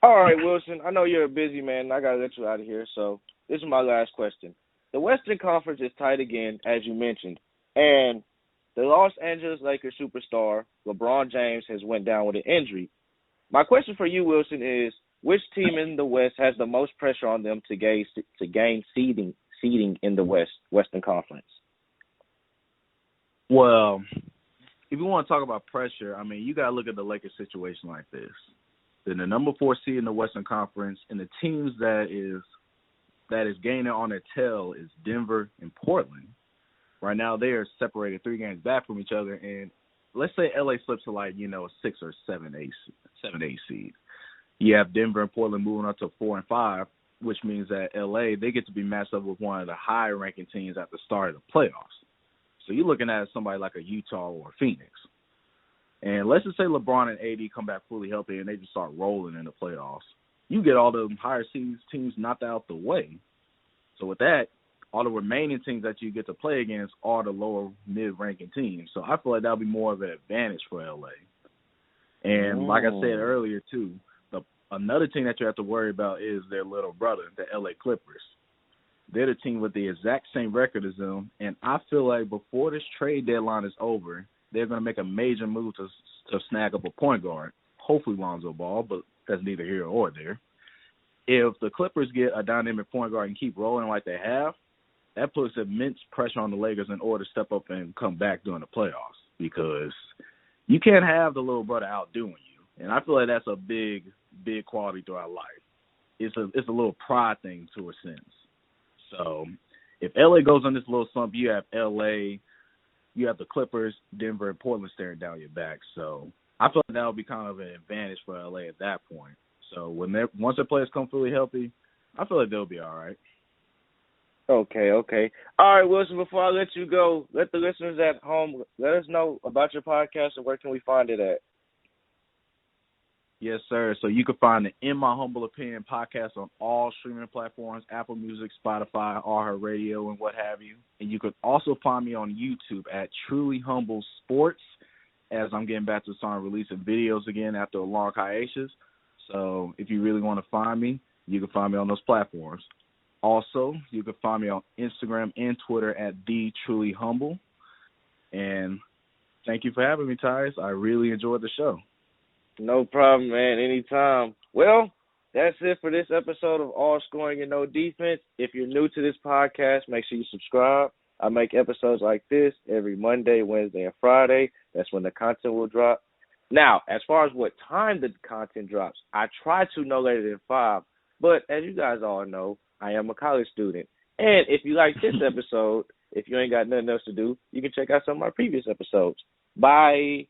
All right, Wilson. I know you're a busy man. And I gotta let you out of here. So this is my last question. The Western Conference is tight again, as you mentioned, and the Los Angeles Lakers superstar LeBron James has went down with an injury. My question for you, Wilson, is which team in the West has the most pressure on them to gain seeding in the Western Conference? Well, if you want to talk about pressure, I mean, you got to look at the Lakers situation like this. Then the number 4 seed in the Western Conference, and the teams that is gaining on their tail is Denver and Portland. Right now, they are separated 3 games back from each other, and let's say LA slips to a 6 or 7, 8 seed. You have Denver and Portland moving up to 4 and 5, which means that LA, they get to be matched up with one of the higher ranking teams at the start of the playoffs. So you're looking at somebody like a Utah or Phoenix. And let's just say LeBron and AD come back fully healthy and they just start rolling in the playoffs. You get all the higher seeds teams knocked out the way. So with that, all the remaining teams that you get to play against are the lower mid-ranking teams. So I feel like that would be more of an advantage for LA. And like I said earlier, too, another team that you have to worry about is their little brother, the LA Clippers. They're the team with the exact same record as them, and I feel like before this trade deadline is over, they're going to make a major move to snag up a point guard, hopefully Lonzo Ball, but that's neither here or there. If the Clippers get a dynamic point guard and keep rolling like they have, that puts immense pressure on the Lakers in order to step up and come back during the playoffs, because you can't have the little brother outdoing you. And I feel like that's a big quality throughout life. It's a little pride thing to a sense. So if LA goes on this little slump, you have LA, you have the Clippers, Denver, and Portland staring down your back. So I feel like that would be kind of an advantage for LA at that point. So once their players come fully healthy, I feel like they'll be all right. Okay. All right, Wilson, before I let you go, let the listeners at home, let us know about your podcast and where can we find it at? Yes, sir. So you can find the In My Humble Opinion podcast on all streaming platforms, Apple Music, Spotify, iHeartRadio, and what have you. And you could also find me on YouTube at Truly Humble Sports, as I'm getting back to starting releasing videos again after a long hiatus. So if you really want to find me, you can find me on those platforms. Also, you can find me on Instagram and Twitter at TheTrulyHumble. And thank you for having me, Tyus. I really enjoyed the show. No problem, man. Anytime. Well, that's it for this episode of All Scoring and No Defense. If you're new to this podcast, make sure you subscribe. I make episodes like this every Monday, Wednesday, and Friday. That's when the content will drop. Now, as far as what time the content drops, I try to no later than 5. But as you guys all know, I am a college student. And if you like this episode, if you ain't got nothing else to do, you can check out some of my previous episodes. Bye.